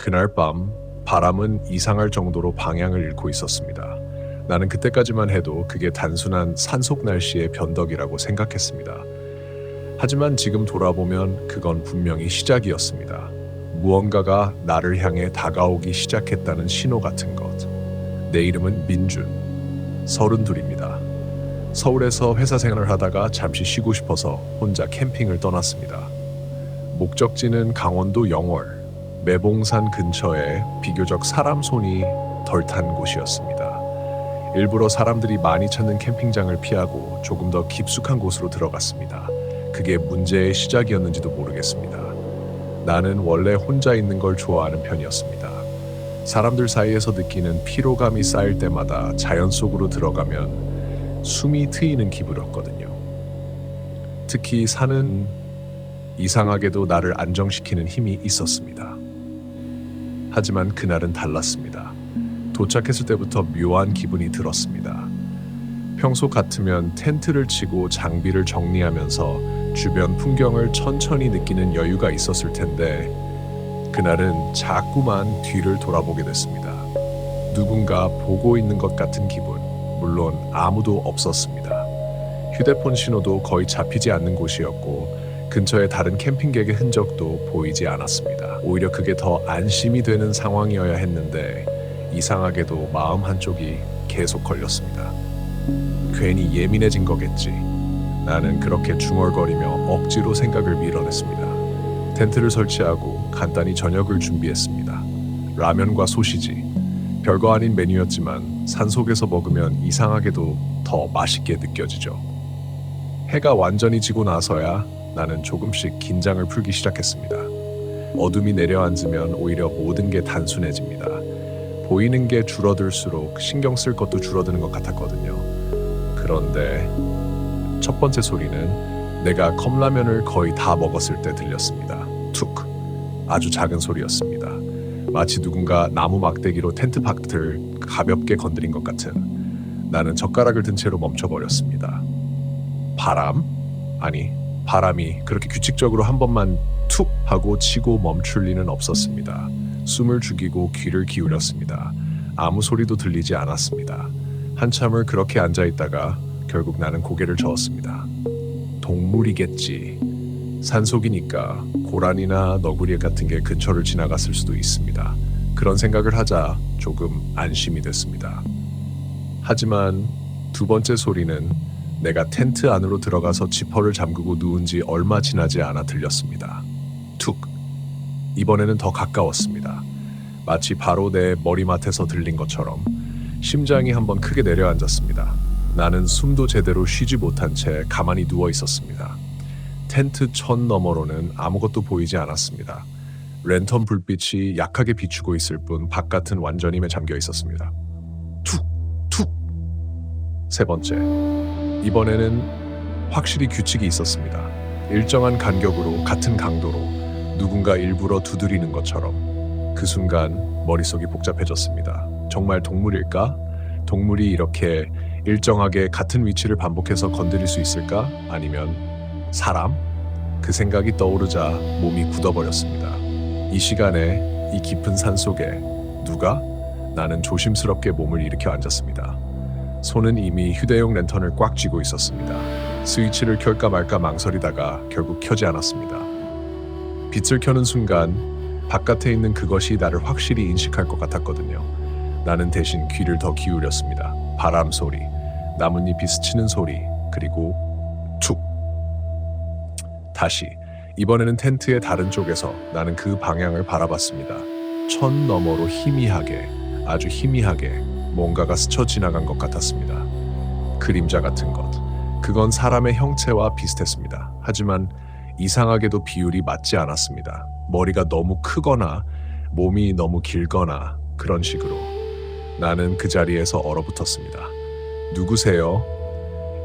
그날 밤 바람은 이상할 정도로 방향을 잃고 있었습니다. 나는 그때까지만 해도 그게 단순한 산속 날씨의 변덕이라고 생각했습니다. 하지만 지금 돌아보면 그건 분명히 시작이었습니다. 무언가가 나를 향해 다가오기 시작했다는 신호 같은 것. 내 이름은 민준, 32입니다. 서울에서 회사 생활을 하다가 잠시 쉬고 싶어서 혼자 캠핑을 떠났습니다. 목적지는 강원도 영월, 매봉산 근처에 비교적 사람 손이 덜 탄 곳이었습니다. 일부러 사람들이 많이 찾는 캠핑장을 피하고 조금 더 깊숙한 곳으로 들어갔습니다. 그게 문제의 시작이었는지도 모르겠습니다. 나는 원래 혼자 있는 걸 좋아하는 편이었습니다. 사람들 사이에서 느끼는 피로감이 쌓일 때마다 자연 속으로 들어가면 숨이 트이는 기분이었거든요. 특히 산은 이상하게도 나를 안정시키는 힘이 있었습니다. 하지만 그날은 달랐습니다. 도착했을 때부터 묘한 기분이 들었습니다. 평소 같으면 텐트를 치고 장비를 정리하면서 주변 풍경을 천천히 느끼는 여유가 있었을 텐데 그날은 자꾸만 뒤를 돌아보게 됐습니다. 누군가 보고 있는 것 같은 기분, 물론 아무도 없었습니다. 휴대폰 신호도 거의 잡히지 않는 곳이었고 근처에 다른 캠핑객의 흔적도 보이지 않았습니다. 오히려 그게 더 안심이 되는 상황이어야 했는데 이상하게도 마음 한쪽이 계속 걸렸습니다. 괜히 예민해진 거겠지. 나는 그렇게 중얼거리며 억지로 생각을 밀어냈습니다. 텐트를 설치하고 간단히 저녁을 준비했습니다. 라면과 소시지. 별거 아닌 메뉴였지만 산속에서 먹으면 이상하게도 더 맛있게 느껴지죠. 해가 완전히 지고 나서야 나는 조금씩 긴장을 풀기 시작했습니다. 어둠이 내려앉으면 오히려 모든 게 단순해집니다. 보이는 게 줄어들수록 신경 쓸 것도 줄어드는 것 같았거든요. 그런데 첫 번째 소리는 내가 컵라면을 거의 다 먹었을 때 들렸습니다. 툭! 아주 작은 소리였습니다. 마치 누군가 나무 막대기로 텐트 밖을 가볍게 건드린 것 같은. 나는 젓가락을 든 채로 멈춰버렸습니다. 바람? 아니, 바람이 그렇게 규칙적으로 한 번만 툭 하고 치고 멈출 리는 없었습니다. 숨을 죽이고 귀를 기울였습니다. 아무 소리도 들리지 않았습니다. 한참을 그렇게 앉아있다가 결국 나는 고개를 저었습니다. 동물이겠지. 산속이니까 고라니나 너구리 같은 게 근처를 지나갔을 수도 있습니다. 그런 생각을 하자 조금 안심이 됐습니다. 하지만 두 번째 소리는 내가 텐트 안으로 들어가서 지퍼를 잠그고 누운 지 얼마 지나지 않아 들렸습니다. 툭! 이번에는 더 가까웠습니다. 마치 바로 내 머리맡에서 들린 것처럼 심장이 한번 크게 내려앉았습니다. 나는 숨도 제대로 쉬지 못한 채 가만히 누워 있었습니다. 텐트 천 너머로는 아무것도 보이지 않았습니다. 랜턴 불빛이 약하게 비추고 있을 뿐 바깥은 완전히 잠겨 있었습니다. 툭! 툭! 세 번째. 이번에는 확실히 규칙이 있었습니다. 일정한 간격으로 같은 강도로 누군가 일부러 두드리는 것처럼. 그 순간 머릿속이 복잡해졌습니다. 정말 동물일까? 동물이 이렇게 일정하게 같은 위치를 반복해서 건드릴 수 있을까? 아니면 사람? 그 생각이 떠오르자 몸이 굳어버렸습니다. 이 시간에 이 깊은 산속에 누가? 나는 조심스럽게 몸을 일으켜 앉았습니다. 손은 이미 휴대용 랜턴을 꽉 쥐고 있었습니다. 스위치를 켤까 말까 망설이다가 결국 켜지 않았습니다. 빛을 켜는 순간 바깥에 있는 그것이 나를 확실히 인식할 것 같았거든요. 나는 대신 귀를 더 기울였습니다. 바람 소리, 나뭇잎이 스치는 소리, 그리고 툭! 다시, 이번에는 텐트의 다른 쪽에서 나는 그 방향을 바라봤습니다. 천 너머로 희미하게, 아주 희미하게 뭔가가 스쳐 지나간 것 같았습니다. 그림자 같은 것. 그건 사람의 형체와 비슷했습니다. 하지만 이상하게도 비율이 맞지 않았습니다. 머리가 너무 크거나 몸이 너무 길거나 그런 식으로. 나는 그 자리에서 얼어붙었습니다. 누구세요?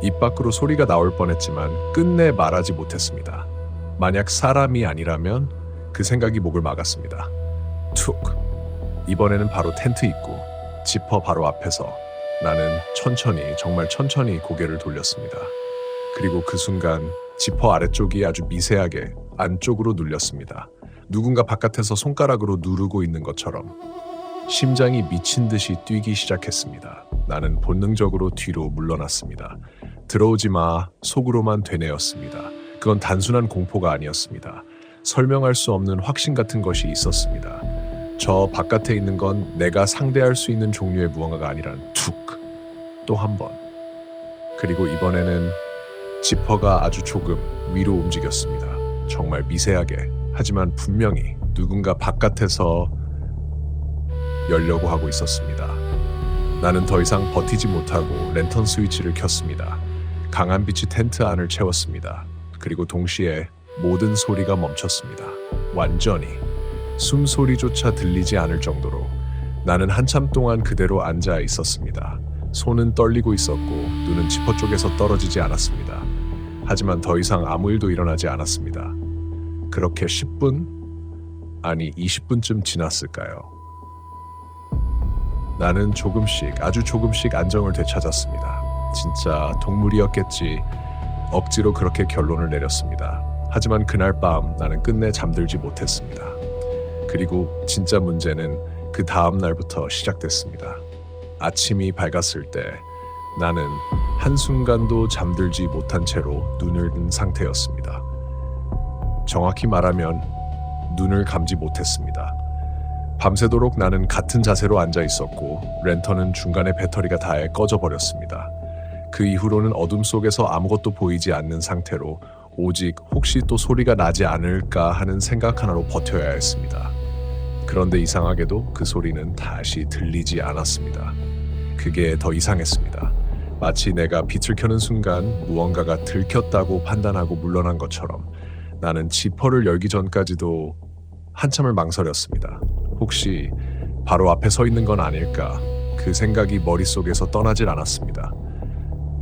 입 밖으로 소리가 나올 뻔했지만 끝내 말하지 못했습니다. 만약 사람이 아니라면 그 생각이 목을 막았습니다. 툭! 이번에는 바로 텐트 입구, 지퍼 바로 앞에서 나는 천천히, 정말 천천히 고개를 돌렸습니다. 그리고 그 순간 지퍼 아래쪽이 아주 미세하게 안쪽으로 눌렸습니다. 누군가 바깥에서 손가락으로 누르고 있는 것처럼 심장이 미친 듯이 뛰기 시작했습니다. 나는 본능적으로 뒤로 물러났습니다. 들어오지 마, 속으로만 되뇌었습니다. 그건 단순한 공포가 아니었습니다. 설명할 수 없는 확신 같은 것이 있었습니다. 저 바깥에 있는 건 내가 상대할 수 있는 종류의 무언가가 아니란 툭! 또 한 번. 그리고 이번에는 지퍼가 아주 조금 위로 움직였습니다. 정말 미세하게. 하지만 분명히 누군가 바깥에서 열려고 하고 있었습니다. 나는 더 이상 버티지 못하고 랜턴 스위치를 켰습니다. 강한 빛이 텐트 안을 채웠습니다. 그리고 동시에 모든 소리가 멈췄습니다. 완전히 숨소리조차 들리지 않을 정도로 나는 한참 동안 그대로 앉아 있었습니다. 손은 떨리고 있었고 눈은 지퍼 쪽에서 떨어지지 않았습니다. 하지만 더 이상 아무 일도 일어나지 않았습니다. 그렇게 10분? 아니 20분쯤 지났을까요? 나는 조금씩, 아주 조금씩 안정을 되찾았습니다. 진짜 동물이었겠지. 억지로 그렇게 결론을 내렸습니다. 하지만 그날 밤 나는 끝내 잠들지 못했습니다. 그리고 진짜 문제는 그 다음 날부터 시작됐습니다. 아침이 밝았을 때 나는 한순간도 잠들지 못한 채로 눈을 뜬 상태였습니다. 정확히 말하면 눈을 감지 못했습니다. 밤새도록 나는 같은 자세로 앉아 있었고 랜턴은 중간에 배터리가 다해 꺼져버렸습니다. 그 이후로는 어둠 속에서 아무것도 보이지 않는 상태로 오직 혹시 또 소리가 나지 않을까 하는 생각 하나로 버텨야 했습니다. 그런데 이상하게도 그 소리는 다시 들리지 않았습니다. 그게 더 이상했습니다. 마치 내가 빛을 켜는 순간 무언가가 들켰다고 판단하고 물러난 것처럼 나는 지퍼를 열기 전까지도 한참을 망설였습니다. 혹시 바로 앞에 서 있는 건 아닐까? 그 생각이 머릿속에서 떠나질 않았습니다.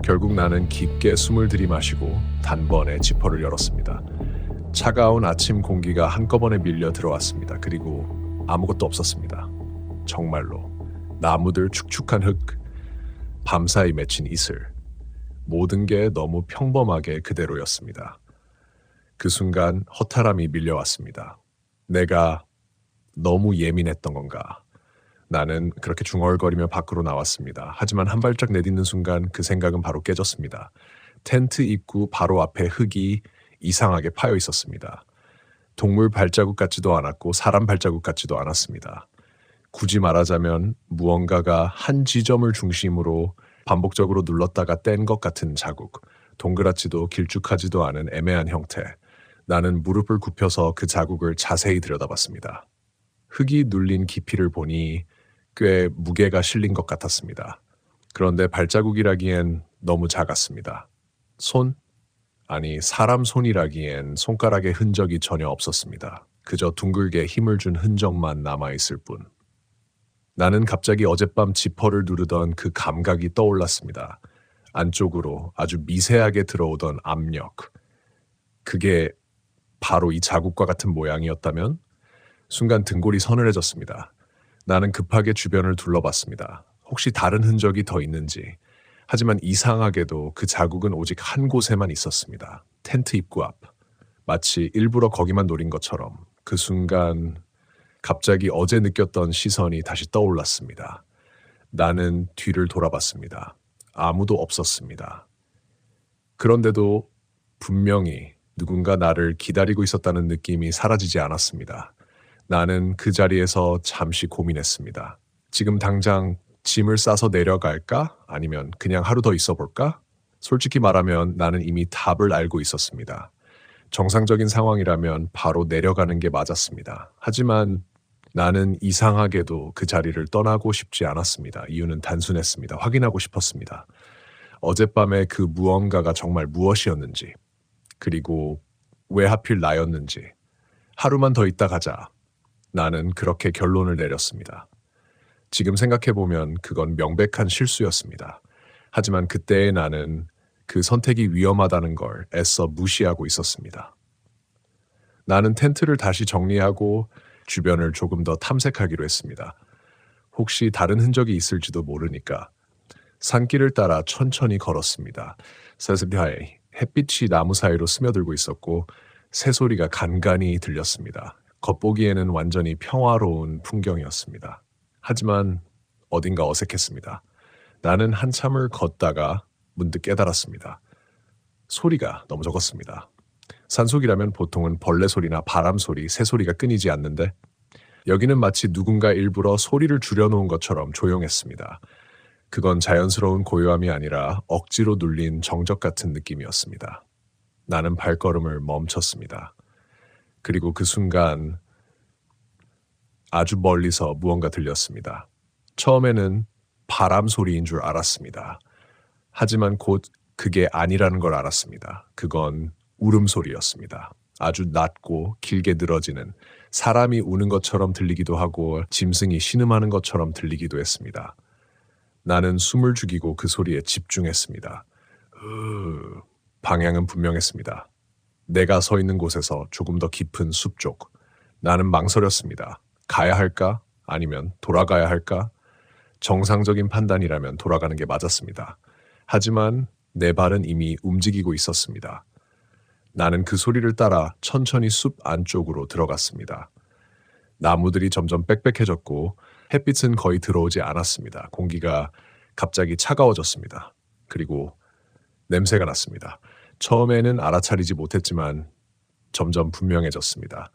결국 나는 깊게 숨을 들이마시고 단번에 지퍼를 열었습니다. 차가운 아침 공기가 한꺼번에 밀려 들어왔습니다. 그리고 아무것도 없었습니다. 정말로 나무들 축축한 흙, 밤사이 맺힌 이슬, 모든 게 너무 평범하게 그대로였습니다. 그 순간 허탈함이 밀려왔습니다. 내가 너무 예민했던 건가? 나는 그렇게 중얼거리며 밖으로 나왔습니다. 하지만 한 발짝 내딛는 순간 그 생각은 바로 깨졌습니다. 텐트 입구 바로 앞에 흙이 이상하게 파여 있었습니다. 동물 발자국 같지도 않았고 사람 발자국 같지도 않았습니다. 굳이 말하자면 무언가가 한 지점을 중심으로 반복적으로 눌렀다가 뗀 것 같은 자국, 동그랗지도 길쭉하지도 않은 애매한 형태. 나는 무릎을 굽혀서 그 자국을 자세히 들여다봤습니다. 흙이 눌린 깊이를 보니 꽤 무게가 실린 것 같았습니다. 그런데 발자국이라기엔 너무 작았습니다. 손? 아니, 사람 손이라기엔 손가락의 흔적이 전혀 없었습니다. 그저 둥글게 힘을 준 흔적만 남아있을 뿐. 나는 갑자기 어젯밤 지퍼를 누르던 그 감각이 떠올랐습니다. 안쪽으로 아주 미세하게 들어오던 압력. 그게 바로 이 자국과 같은 모양이었다면? 순간 등골이 서늘해졌습니다. 나는 급하게 주변을 둘러봤습니다. 혹시 다른 흔적이 더 있는지. 하지만 이상하게도 그 자국은 오직 한 곳에만 있었습니다. 텐트 입구 앞. 마치 일부러 거기만 노린 것처럼. 그 순간 갑자기 어제 느꼈던 시선이 다시 떠올랐습니다. 나는 뒤를 돌아봤습니다. 아무도 없었습니다. 그런데도 분명히 누군가 나를 기다리고 있었다는 느낌이 사라지지 않았습니다. 나는 그 자리에서 잠시 고민했습니다. 지금 당장 짐을 싸서 내려갈까? 아니면 그냥 하루 더 있어 볼까? 솔직히 말하면 나는 이미 답을 알고 있었습니다. 정상적인 상황이라면 바로 내려가는 게 맞았습니다. 하지만 나는 이상하게도 그 자리를 떠나고 싶지 않았습니다. 이유는 단순했습니다. 확인하고 싶었습니다. 어젯밤에 그 무언가가 정말 무엇이었는지, 그리고 왜 하필 나였는지. 하루만 더 있다 가자. 나는 그렇게 결론을 내렸습니다. 지금 생각해보면 그건 명백한 실수였습니다. 하지만 그때의 나는 그 선택이 위험하다는 걸 애써 무시하고 있었습니다. 나는 텐트를 다시 정리하고 주변을 조금 더 탐색하기로 했습니다. 혹시 다른 흔적이 있을지도 모르니까. 산길을 따라 천천히 걸었습니다. 사슬하에 햇빛이 나무 사이로 스며들고 있었고 새소리가 간간히 들렸습니다. 겉보기에는 완전히 평화로운 풍경이었습니다. 하지만 어딘가 어색했습니다. 나는 한참을 걷다가 문득 깨달았습니다. 소리가 너무 적었습니다. 산속이라면 보통은 벌레 소리나 바람 소리, 새 소리가 끊이지 않는데 여기는 마치 누군가 일부러 소리를 줄여놓은 것처럼 조용했습니다. 그건 자연스러운 고요함이 아니라 억지로 눌린 정적 같은 느낌이었습니다. 나는 발걸음을 멈췄습니다. 그리고 그 순간 아주 멀리서 무언가 들렸습니다. 처음에는 바람 소리인 줄 알았습니다. 하지만 곧 그게 아니라는 걸 알았습니다. 그건 울음소리였습니다. 아주 낮고 길게 늘어지는, 사람이 우는 것처럼 들리기도 하고 짐승이 신음하는 것처럼 들리기도 했습니다. 나는 숨을 죽이고 그 소리에 집중했습니다. 방향은 분명했습니다. 내가 서 있는 곳에서 조금 더 깊은 숲 쪽. 나는 망설였습니다. 가야 할까? 아니면 돌아가야 할까? 정상적인 판단이라면 돌아가는 게 맞았습니다. 하지만 내 발은 이미 움직이고 있었습니다. 나는 그 소리를 따라 천천히 숲 안쪽으로 들어갔습니다. 나무들이 점점 빽빽해졌고 햇빛은 거의 들어오지 않았습니다. 공기가 갑자기 차가워졌습니다. 그리고 냄새가 났습니다. 처음에는 알아차리지 못했지만 점점 분명해졌습니다.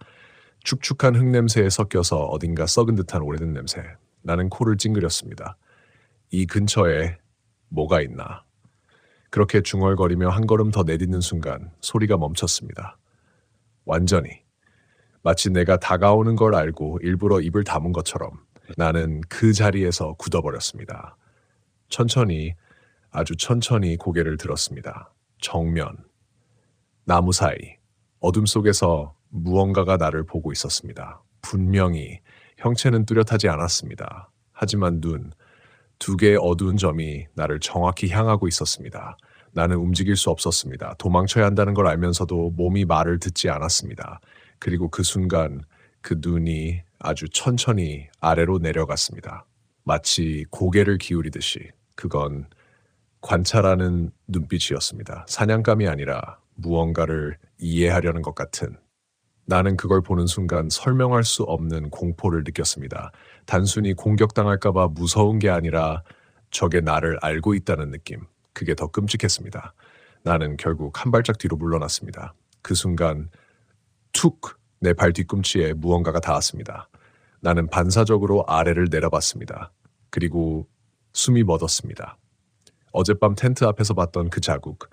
축축한 흙냄새에 섞여서 어딘가 썩은 듯한 오래된 냄새. 나는 코를 찡그렸습니다. 이 근처에 뭐가 있나? 그렇게 중얼거리며 한 걸음 더 내딛는 순간 소리가 멈췄습니다. 완전히. 마치 내가 다가오는 걸 알고 일부러 입을 다문 것처럼 나는 그 자리에서 굳어버렸습니다. 천천히, 아주 천천히 고개를 들었습니다. 정면, 나무 사이, 어둠 속에서 무언가가 나를 보고 있었습니다. 분명히 형체는 뚜렷하지 않았습니다. 하지만 두 개의 어두운 점이 나를 정확히 향하고 있었습니다. 나는 움직일 수 없었습니다. 도망쳐야 한다는 걸 알면서도 몸이 말을 듣지 않았습니다. 그리고 그 순간 그 눈이 아주 천천히 아래로 내려갔습니다. 마치 고개를 기울이듯이. 그건 관찰하는 눈빛이었습니다. 사냥감이 아니라 무언가를 이해하려는 것 같은. 나는 그걸 보는 순간 설명할 수 없는 공포를 느꼈습니다. 단순히 공격당할까봐 무서운 게 아니라 적의 나를 알고 있다는 느낌. 그게 더 끔찍했습니다. 나는 결국 한 발짝 뒤로 물러났습니다. 그 순간 툭! 내 발 뒤꿈치에 무언가가 닿았습니다. 나는 반사적으로 아래를 내려봤습니다. 그리고 숨이 멎었습니다. 어젯밤 텐트 앞에서 봤던 그 자국,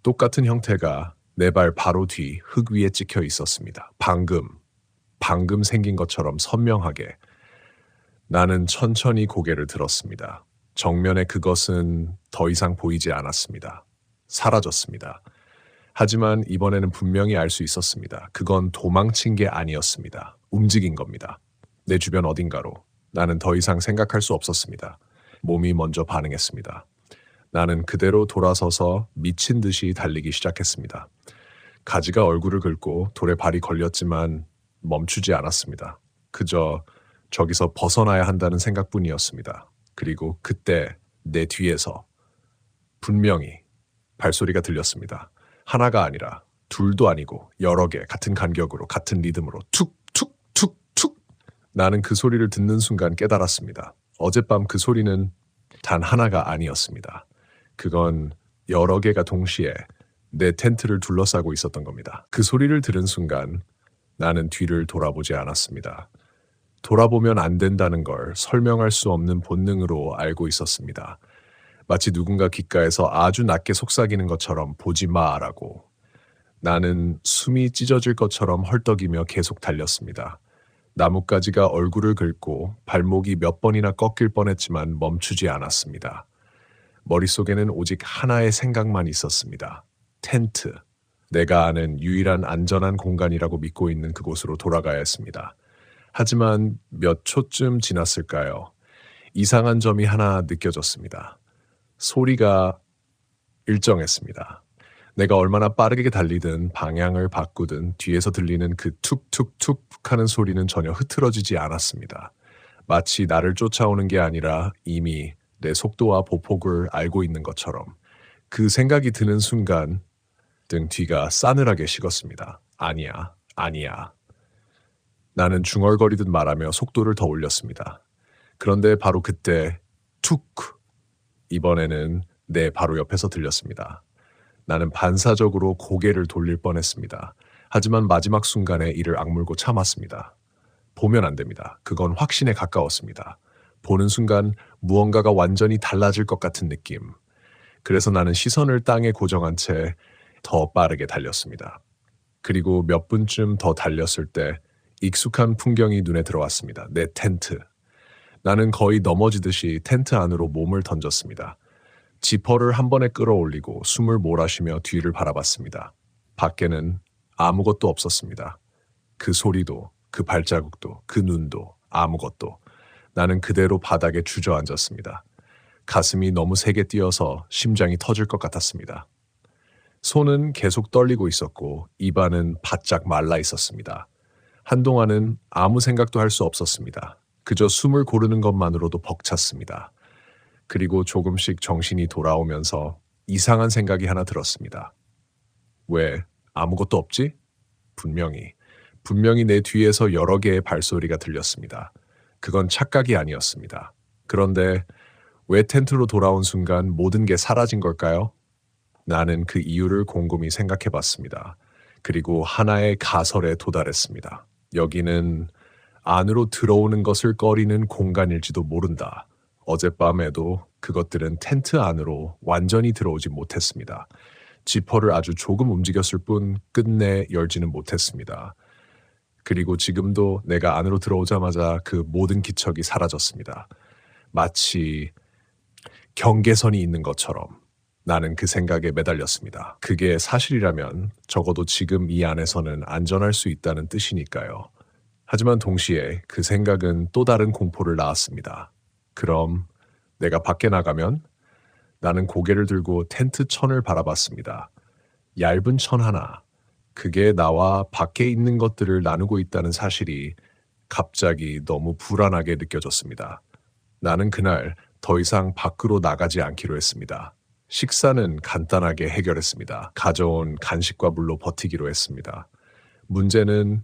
똑같은 형태가 내 발 바로 뒤 흙 위에 찍혀 있었습니다. 방금 생긴 것처럼 선명하게. 나는 천천히 고개를 들었습니다. 정면에 그것은 더 이상 보이지 않았습니다. 사라졌습니다. 하지만 이번에는 분명히 알 수 있었습니다. 그건 도망친 게 아니었습니다. 움직인 겁니다. 내 주변 어딘가로. 나는 더 이상 생각할 수 없었습니다. 몸이 먼저 반응했습니다. 나는 그대로 돌아서서 미친 듯이 달리기 시작했습니다. 가지가 얼굴을 긁고 돌에 발이 걸렸지만 멈추지 않았습니다. 그저 저기서 벗어나야 한다는 생각뿐이었습니다. 그리고 그때 내 뒤에서 분명히 발소리가 들렸습니다. 하나가 아니라 둘도 아니고 여러 개 같은 간격으로 같은 리듬으로 툭툭툭툭. 나는 그 소리를 듣는 순간 깨달았습니다. 어젯밤 그 소리는 단 하나가 아니었습니다. 그건 여러 개가 동시에 내 텐트를 둘러싸고 있었던 겁니다. 그 소리를 들은 순간 나는 뒤를 돌아보지 않았습니다. 돌아보면 안 된다는 걸 설명할 수 없는 본능으로 알고 있었습니다. 마치 누군가 귓가에서 아주 낮게 속삭이는 것처럼 보지 마라고. 나는 숨이 찢어질 것처럼 헐떡이며 계속 달렸습니다. 나뭇가지가 얼굴을 긁고 발목이 몇 번이나 꺾일 뻔했지만 멈추지 않았습니다. 머릿속에는 오직 하나의 생각만 있었습니다. 텐트. 내가 아는 유일한 안전한 공간이라고 믿고 있는 그곳으로 돌아가야 했습니다. 하지만 몇 초쯤 지났을까요? 이상한 점이 하나 느껴졌습니다. 소리가 일정했습니다. 내가 얼마나 빠르게 달리든 방향을 바꾸든 뒤에서 들리는 그 툭툭툭 하는 소리는 전혀 흐트러지지 않았습니다. 마치 나를 쫓아오는 게 아니라 이미 내 속도와 보폭을 알고 있는 것처럼. 그 생각이 드는 순간 등 뒤가 싸늘하게 식었습니다. 아니야. 나는 중얼거리듯 말하며 속도를 더 올렸습니다. 그런데 바로 그때 툭! 이번에는 내 바로 옆에서 들렸습니다. 나는 반사적으로 고개를 돌릴 뻔했습니다. 하지만 마지막 순간에 이를 악물고 참았습니다. 보면 안 됩니다. 그건 확신에 가까웠습니다. 보는 순간 무언가가 완전히 달라질 것 같은 느낌. 그래서 나는 시선을 땅에 고정한 채 더 빠르게 달렸습니다. 그리고 몇 분쯤 더 달렸을 때 익숙한 풍경이 눈에 들어왔습니다. 내 텐트. 나는 거의 넘어지듯이 텐트 안으로 몸을 던졌습니다. 지퍼를 한 번에 끌어올리고 숨을 몰아쉬며 뒤를 바라봤습니다. 밖에는 아무것도 없었습니다. 그 소리도, 그 발자국도, 그 눈도, 아무것도. 나는 그대로 바닥에 주저앉았습니다. 가슴이 너무 세게 뛰어서 심장이 터질 것 같았습니다. 손은 계속 떨리고 있었고 입안은 바짝 말라 있었습니다. 한동안은 아무 생각도 할 수 없었습니다. 그저 숨을 고르는 것만으로도 벅찼습니다. 그리고 조금씩 정신이 돌아오면서 이상한 생각이 하나 들었습니다. 왜 아무것도 없지? 분명히 내 뒤에서 여러 개의 발소리가 들렸습니다. 그건 착각이 아니었습니다. 그런데 왜 텐트로 돌아온 순간 모든 게 사라진 걸까요? 나는 그 이유를 곰곰이 생각해 봤습니다. 그리고 하나의 가설에 도달했습니다. 여기는 안으로 들어오는 것을 꺼리는 공간일지도 모른다. 어젯밤에도 그것들은 텐트 안으로 완전히 들어오지 못했습니다. 지퍼를 아주 조금 움직였을 뿐 끝내 열지는 못했습니다. 그리고 지금도 내가 안으로 들어오자마자 그 모든 기척이 사라졌습니다. 마치 경계선이 있는 것처럼. 나는 그 생각에 매달렸습니다. 그게 사실이라면 적어도 지금 이 안에서는 안전할 수 있다는 뜻이니까요. 하지만 동시에 그 생각은 또 다른 공포를 낳았습니다. 그럼 내가 밖에 나가면? 나는 고개를 들고 텐트 천을 바라봤습니다. 얇은 천 하나. 그게 나와 밖에 있는 것들을 나누고 있다는 사실이 갑자기 너무 불안하게 느껴졌습니다. 나는 그날 더 이상 밖으로 나가지 않기로 했습니다. 식사는 간단하게 해결했습니다. 가져온 간식과 물로 버티기로 했습니다. 문제는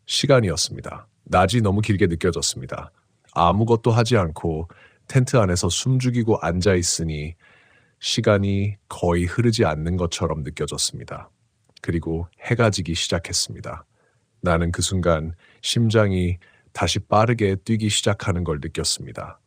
시간이었습니다. 낮이 너무 길게 느껴졌습니다. 아무것도 하지 않고 텐트 안에서 숨죽이고 앉아 있으니 시간이 거의 흐르지 않는 것처럼 느껴졌습니다. 그리고 해가 지기 시작했습니다. 나는 그 순간 심장이 다시 빠르게 뛰기 시작하는 걸 느꼈습니다.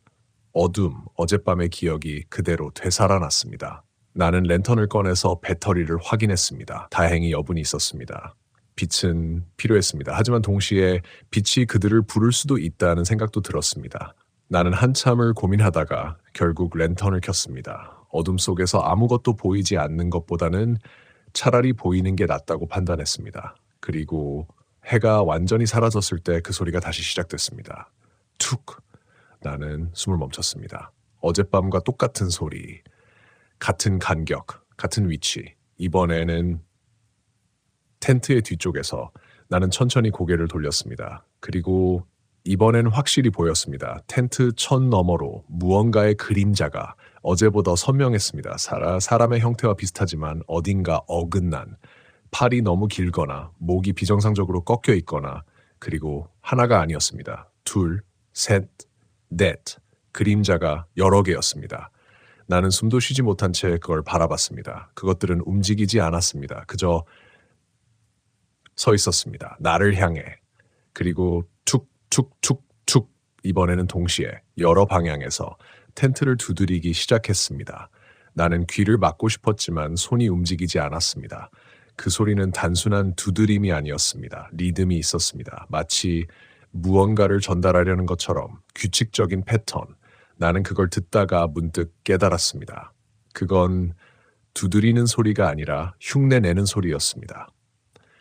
어젯밤의 기억이 그대로 되살아났습니다. 나는 랜턴을 꺼내서 배터리를 확인했습니다. 다행히 여분이 있었습니다. 빛은 필요했습니다. 하지만 동시에 빛이 그들을 부를 수도 있다는 생각도 들었습니다. 나는 한참을 고민하다가 결국 랜턴을 켰습니다. 어둠 속에서 아무것도 보이지 않는 것보다는 차라리 보이는 게 낫다고 판단했습니다. 그리고 해가 완전히 사라졌을 때 그 소리가 다시 시작됐습니다. 툭! 나는 숨을 멈췄습니다. 어젯밤과 똑같은 소리, 같은 간격, 같은 위치. 이번에는 텐트의 뒤쪽에서 나는 천천히 고개를 돌렸습니다. 그리고 이번엔 확실히 보였습니다. 텐트 천 너머로 무언가의 그림자가 어제보다 선명했습니다. 사람의 형태와 비슷하지만 어딘가 어긋난, 팔이 너무 길거나 목이 비정상적으로 꺾여 있거나, 그리고 하나가 아니었습니다. 둘, 셋, 넷. 그림자가 여러 개였습니다. 나는 숨도 쉬지 못한 채 그걸 바라봤습니다. 그것들은 움직이지 않았습니다. 그저 서 있었습니다. 나를 향해. 그리고 툭툭툭툭 이번에는 동시에 여러 방향에서 텐트를 두드리기 시작했습니다. 나는 귀를 막고 싶었지만 손이 움직이지 않았습니다. 그 소리는 단순한 두드림이 아니었습니다. 리듬이 있었습니다. 마치 무언가를 전달하려는 것처럼 규칙적인 패턴. 나는 그걸 듣다가 문득 깨달았습니다. 그건 두드리는 소리가 아니라 흉내내는 소리였습니다.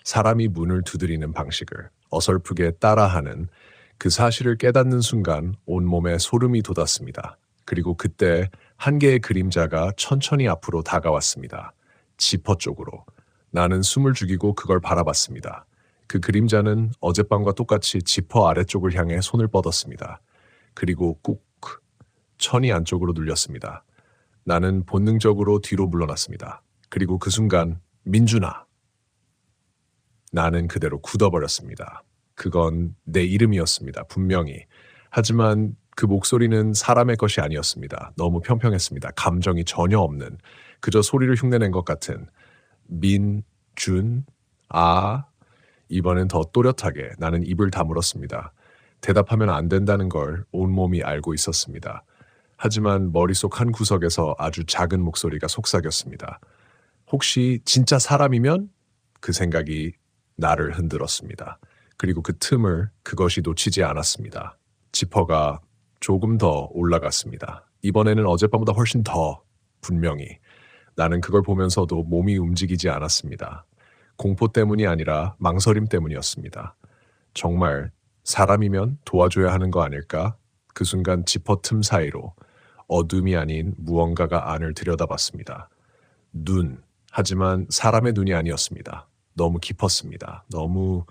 사람이 문을 두드리는 방식을 어설프게 따라하는 그 사실을 깨닫는 순간 온몸에 소름이 돋았습니다. 그리고 그때 한 개의 그림자가 천천히 앞으로 다가왔습니다. 지퍼 쪽으로. 나는 숨을 죽이고 그걸 바라봤습니다. 그 그림자는 어젯밤과 똑같이 지퍼 아래쪽을 향해 손을 뻗었습니다. 그리고 꾹 천이 안쪽으로 눌렸습니다. 나는 본능적으로 뒤로 물러났습니다. 그리고 그 순간 민준아! 나는 그대로 굳어버렸습니다. 그건 내 이름이었습니다. 분명히. 하지만 그 목소리는 사람의 것이 아니었습니다. 너무 평평했습니다. 감정이 전혀 없는, 그저 소리를 흉내낸 것 같은 민, 준, 아. 이번엔 더 또렷하게 나는 입을 다물었습니다. 대답하면 안 된다는 걸 온몸이 알고 있었습니다. 하지만 머릿속 한 구석에서 아주 작은 목소리가 속삭였습니다. 혹시 진짜 사람이면? 그 생각이 나를 흔들었습니다. 그리고 그 틈을 그것이 놓치지 않았습니다. 지퍼가 조금 더 올라갔습니다. 이번에는 어젯밤보다 훨씬 더 분명히. 나는 그걸 보면서도 몸이 움직이지 않았습니다. 공포 때문이 아니라 망설임 때문이었습니다. 정말 사람이면 도와줘야 하는 거 아닐까? 그 순간 지퍼 틈 사이로 어둠이 아닌 무언가가 안을 들여다봤습니다. 눈, 하지만 사람의 눈이 아니었습니다. 너무 깊었습니다. 너무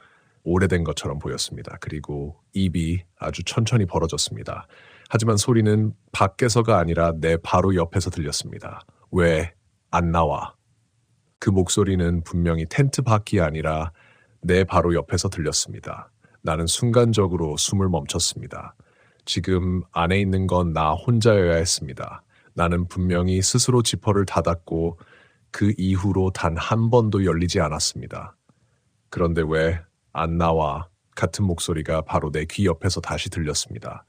오래된 것처럼 보였습니다. 그리고 입이 아주 천천히 벌어졌습니다. 하지만 소리는 밖에서가 아니라 내 바로 옆에서 들렸습니다. 왜 안 나와? 그 목소리는 분명히 텐트 밖이 아니라 내 바로 옆에서 들렸습니다. 나는 순간적으로 숨을 멈췄습니다. 지금 안에 있는 건 나 혼자여야 했습니다. 나는 분명히 스스로 지퍼를 닫았고 그 이후로 단 한 번도 열리지 않았습니다. 그런데 왜 안 나와? 같은 목소리가 바로 내 귀 옆에서 다시 들렸습니다.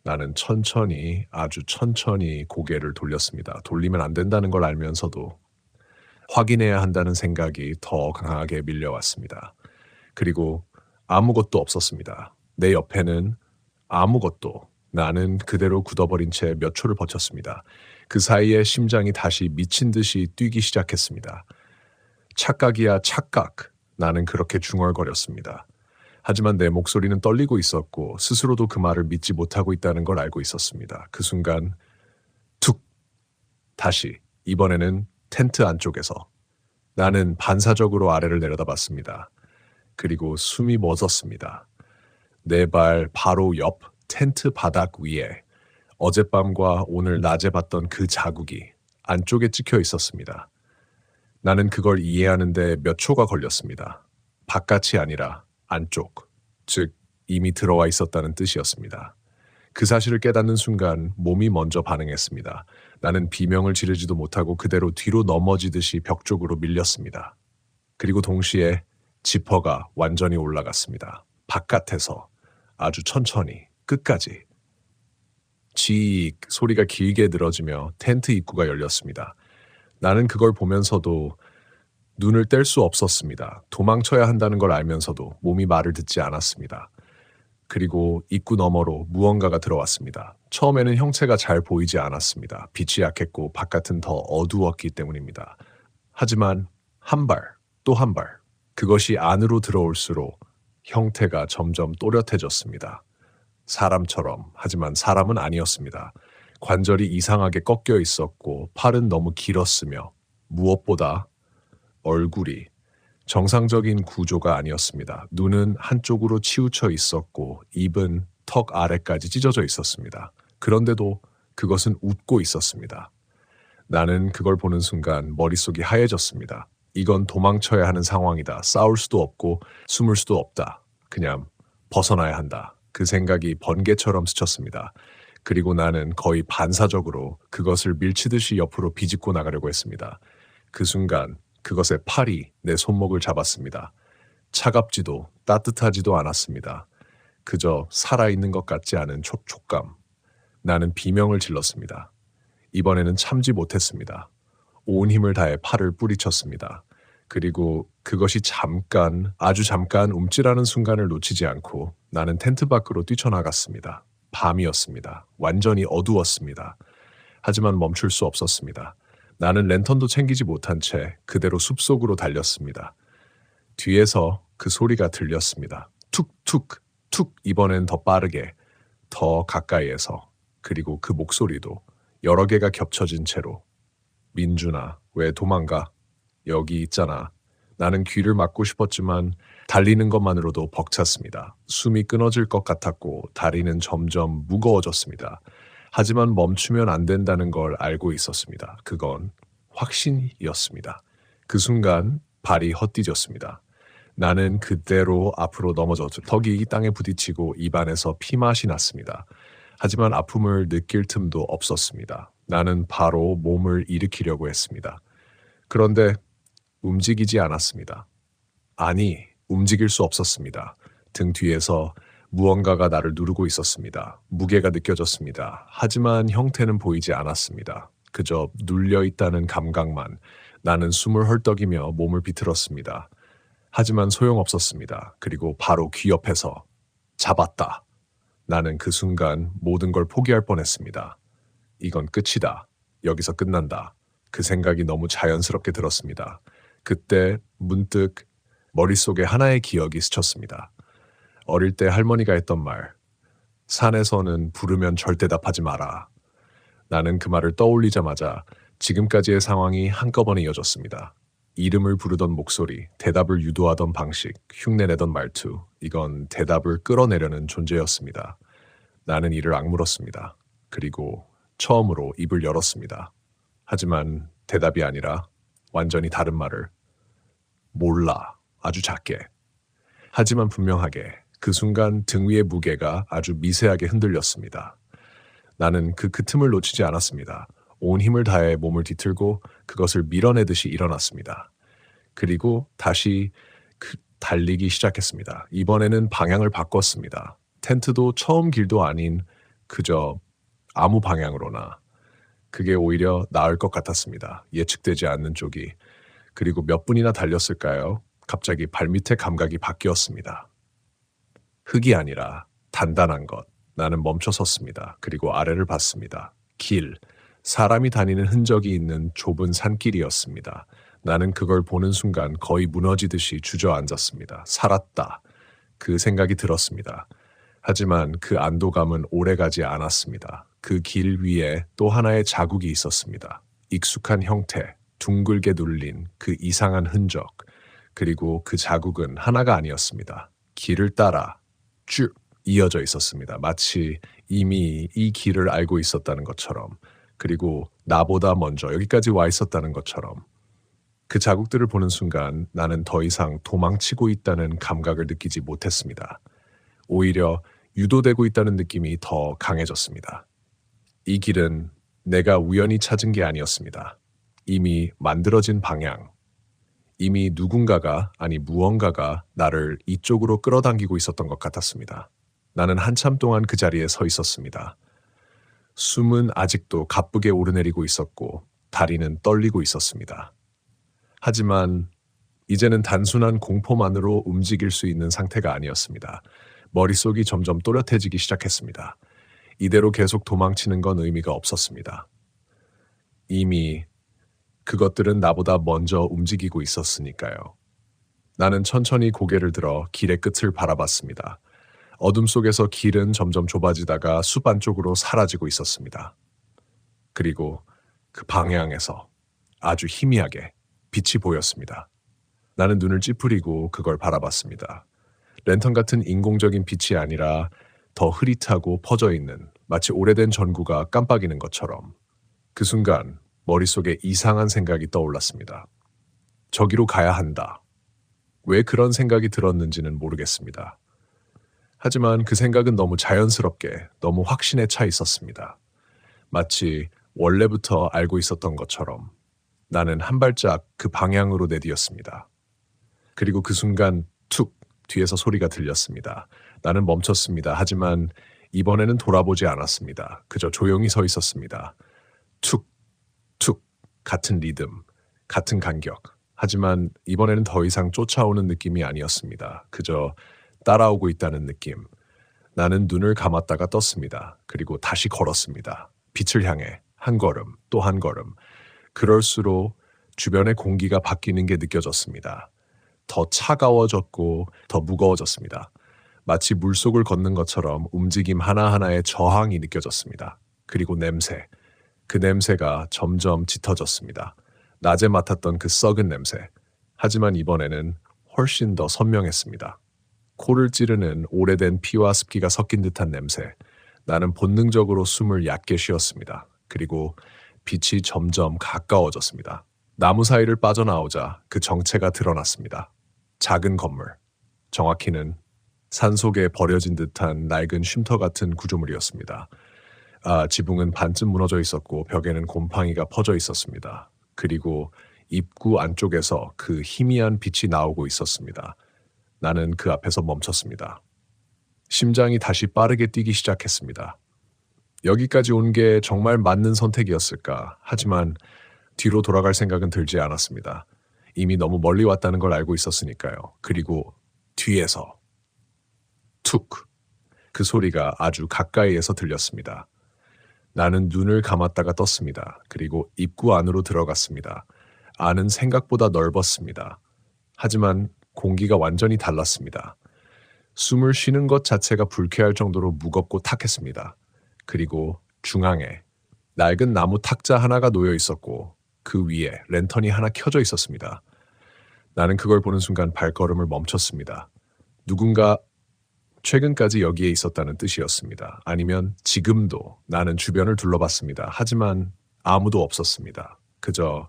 나는 천천히, 아주 천천히 고개를 돌렸습니다. 돌리면 안 된다는 걸 알면서도 확인해야 한다는 생각이 더 강하게 밀려왔습니다. 그리고 아무것도 없었습니다. 내 옆에는 아무것도. 나는 그대로 굳어버린 채 몇 초를 버텼습니다. 그 사이에 심장이 다시 미친 듯이 뛰기 시작했습니다. 착각이야, 착각. 나는 그렇게 중얼거렸습니다. 하지만 내 목소리는 떨리고 있었고 스스로도 그 말을 믿지 못하고 있다는 걸 알고 있었습니다. 그 순간 툭! 다시, 이번에는 텐트 안쪽에서. 나는 반사적으로 아래를 내려다봤습니다. 그리고 숨이 멎었습니다. 내 발 바로 옆 텐트 바닥 위에 어젯밤과 오늘 낮에 봤던 그 자국이 안쪽에 찍혀 있었습니다. 나는 그걸 이해하는데 몇 초가 걸렸습니다. 바깥이 아니라 안쪽, 즉 이미 들어와 있었다는 뜻이었습니다. 그 사실을 깨닫는 순간 몸이 먼저 반응했습니다. 나는 비명을 지르지도 못하고 그대로 뒤로 넘어지듯이 벽 쪽으로 밀렸습니다. 그리고 동시에 지퍼가 완전히 올라갔습니다. 바깥에서 아주 천천히 끝까지. 지익 소리가 길게 늘어지며 텐트 입구가 열렸습니다. 나는 그걸 보면서도 눈을 뗄 수 없었습니다. 도망쳐야 한다는 걸 알면서도 몸이 말을 듣지 않았습니다. 그리고 입구 너머로 무언가가 들어왔습니다. 처음에는 형체가 잘 보이지 않았습니다. 빛이 약했고 바깥은 더 어두웠기 때문입니다. 하지만 한 발, 또 한 발. 그것이 안으로 들어올수록 형태가 점점 또렷해졌습니다. 사람처럼, 하지만 사람은 아니었습니다. 관절이 이상하게 꺾여 있었고 팔은 너무 길었으며 무엇보다 얼굴이 정상적인 구조가 아니었습니다. 눈은 한쪽으로 치우쳐 있었고 입은 턱 아래까지 찢어져 있었습니다. 그런데도 그것은 웃고 있었습니다. 나는 그걸 보는 순간 머릿속이 하얘졌습니다. 이건 도망쳐야 하는 상황이다. 싸울 수도 없고 숨을 수도 없다. 그냥 벗어나야 한다. 그 생각이 번개처럼 스쳤습니다. 그리고 나는 거의 반사적으로 그것을 밀치듯이 옆으로 비집고 나가려고 했습니다. 그 순간 그것의 팔이 내 손목을 잡았습니다. 차갑지도 따뜻하지도 않았습니다. 그저 살아있는 것 같지 않은 촉촉감. 나는 비명을 질렀습니다. 이번에는 참지 못했습니다. 온 힘을 다해 팔을 뿌리쳤습니다. 그리고 그것이 잠깐, 아주 잠깐 움찔하는 순간을 놓치지 않고 나는 텐트 밖으로 뛰쳐나갔습니다. 밤이었습니다. 완전히 어두웠습니다. 하지만 멈출 수 없었습니다. 나는 랜턴도 챙기지 못한 채 그대로 숲속으로 달렸습니다. 뒤에서 그 소리가 들렸습니다. 툭툭 툭. 이번엔 더 빠르게, 더 가까이에서. 그리고 그 목소리도 여러 개가 겹쳐진 채로. 민준아, 왜 도망가? 여기 있잖아. 나는 귀를 막고 싶었지만 달리는 것만으로도 벅찼습니다. 숨이 끊어질 것 같았고 다리는 점점 무거워졌습니다. 하지만 멈추면 안 된다는 걸 알고 있었습니다. 그건 확신이었습니다. 그 순간 발이 헛디뎠습니다. 나는 그대로 앞으로 넘어졌죠. 턱이 땅에 부딪히고 입안에서 피맛이 났습니다. 하지만 아픔을 느낄 틈도 없었습니다. 나는 바로 몸을 일으키려고 했습니다. 그런데 움직이지 않았습니다. 아니, 움직일 수 없었습니다. 등 뒤에서 무언가가 나를 누르고 있었습니다. 무게가 느껴졌습니다. 하지만 형태는 보이지 않았습니다. 그저 눌려 있다는 감각만. 나는 숨을 헐떡이며 몸을 비틀었습니다. 하지만 소용없었습니다. 그리고 바로 귀 옆에서 잡았다. 나는 그 순간 모든 걸 포기할 뻔했습니다. 이건 끝이다. 여기서 끝난다. 그 생각이 너무 자연스럽게 들었습니다. 그때 문득 머릿속에 하나의 기억이 스쳤습니다. 어릴 때 할머니가 했던 말. 산에서는 부르면 절대 답하지 마라. 나는 그 말을 떠올리자마자 지금까지의 상황이 한꺼번에 이어졌습니다. 이름을 부르던 목소리, 대답을 유도하던 방식, 흉내내던 말투, 이건 대답을 끌어내려는 존재였습니다. 나는 이를 악물었습니다. 그리고 처음으로 입을 열었습니다. 하지만 대답이 아니라 완전히 다른 말을. 몰라, 아주 작게. 하지만 분명하게 그 순간 등 위의 무게가 아주 미세하게 흔들렸습니다. 나는 그 틈을 놓치지 않았습니다. 온 힘을 다해 몸을 뒤틀고 그것을 밀어내듯이 일어났습니다. 그리고 다시 달리기 시작했습니다. 이번에는 방향을 바꿨습니다. 텐트도 처음 길도 아닌 그저 아무 방향으로나. 그게 오히려 나을 것 같았습니다. 예측되지 않는 쪽이. 그리고 몇 분이나 달렸을까요? 갑자기 발밑의 감각이 바뀌었습니다. 흙이 아니라 단단한 것. 나는 멈춰 섰습니다. 그리고 아래를 봤습니다. 길. 사람이 다니는 흔적이 있는 좁은 산길이었습니다. 나는 그걸 보는 순간 거의 무너지듯이 주저앉았습니다. 살았다. 그 생각이 들었습니다. 하지만 그 안도감은 오래가지 않았습니다. 그 길 위에 또 하나의 자국이 있었습니다. 익숙한 형태, 둥글게 눌린 그 이상한 흔적. 그리고 그 자국은 하나가 아니었습니다. 길을 따라 쭉 이어져 있었습니다. 마치 이미 이 길을 알고 있었다는 것처럼. 그리고 나보다 먼저 여기까지 와 있었다는 것처럼. 그 자국들을 보는 순간 나는 더 이상 도망치고 있다는 감각을 느끼지 못했습니다. 오히려 유도되고 있다는 느낌이 더 강해졌습니다. 이 길은 내가 우연히 찾은 게 아니었습니다. 이미 만들어진 방향. 이미 누군가가, 아니 무언가가 나를 이쪽으로 끌어당기고 있었던 것 같았습니다. 나는 한참 동안 그 자리에 서 있었습니다. 숨은 아직도 가쁘게 오르내리고 있었고 다리는 떨리고 있었습니다. 하지만 이제는 단순한 공포만으로 움직일 수 있는 상태가 아니었습니다. 머릿속이 점점 또렷해지기 시작했습니다. 이대로 계속 도망치는 건 의미가 없었습니다. 이미 그것들은 나보다 먼저 움직이고 있었으니까요. 나는 천천히 고개를 들어 길의 끝을 바라봤습니다. 어둠 속에서 길은 점점 좁아지다가 숲 안쪽으로 사라지고 있었습니다. 그리고 그 방향에서 아주 희미하게 빛이 보였습니다. 나는 눈을 찌푸리고 그걸 바라봤습니다. 랜턴 같은 인공적인 빛이 아니라 더 흐릿하고 퍼져 있는 마치 오래된 전구가 깜빡이는 것처럼. 그 순간 머릿속에 이상한 생각이 떠올랐습니다. 저기로 가야 한다. 왜 그런 생각이 들었는지는 모르겠습니다. 하지만 그 생각은 너무 자연스럽게, 너무 확신에 차 있었습니다. 마치 원래부터 알고 있었던 것처럼. 나는 한 발짝 그 방향으로 내디뎠습니다. 그리고 그 순간 툭 뒤에서 소리가 들렸습니다. 나는 멈췄습니다. 하지만 이번에는 돌아보지 않았습니다. 그저 조용히 서 있었습니다. 툭, 툭, 같은 리듬, 같은 간격. 하지만 이번에는 더 이상 쫓아오는 느낌이 아니었습니다. 그저 따라오고 있다는 느낌. 나는 눈을 감았다가 떴습니다. 그리고 다시 걸었습니다. 빛을 향해 한 걸음, 또 한 걸음. 그럴수록 주변의 공기가 바뀌는 게 느껴졌습니다. 더 차가워졌고 더 무거워졌습니다. 마치 물속을 걷는 것처럼 움직임 하나하나에 저항이 느껴졌습니다. 그리고 냄새. 그 냄새가 점점 짙어졌습니다. 낮에 맡았던 그 썩은 냄새. 하지만 이번에는 훨씬 더 선명했습니다. 코를 찌르는 오래된 피와 습기가 섞인 듯한 냄새. 나는 본능적으로 숨을 얕게 쉬었습니다. 그리고 빛이 점점 가까워졌습니다. 나무 사이를 빠져나오자 그 정체가 드러났습니다. 작은 건물, 정확히는 산속에 버려진 듯한 낡은 쉼터 같은 구조물이었습니다. 지붕은 반쯤 무너져 있었고 벽에는 곰팡이가 퍼져 있었습니다. 그리고 입구 안쪽에서 그 희미한 빛이 나오고 있었습니다. 나는 그 앞에서 멈췄습니다. 심장이 다시 빠르게 뛰기 시작했습니다. 여기까지 온 게 정말 맞는 선택이었을까? 하지만 뒤로 돌아갈 생각은 들지 않았습니다. 이미 너무 멀리 왔다는 걸 알고 있었으니까요. 그리고 뒤에서 툭! 그 소리가 아주 가까이에서 들렸습니다. 나는 눈을 감았다가 떴습니다. 그리고 입구 안으로 들어갔습니다. 안은 생각보다 넓었습니다. 하지만 공기가 완전히 달랐습니다. 숨을 쉬는 것 자체가 불쾌할 정도로 무겁고 탁했습니다. 그리고 중앙에 낡은 나무 탁자 하나가 놓여 있었고 그 위에 랜턴이 하나 켜져 있었습니다. 나는 그걸 보는 순간 발걸음을 멈췄습니다. 누군가 최근까지 여기에 있었다는 뜻이었습니다. 아니면 지금도. 나는 주변을 둘러봤습니다. 하지만 아무도 없었습니다. 그저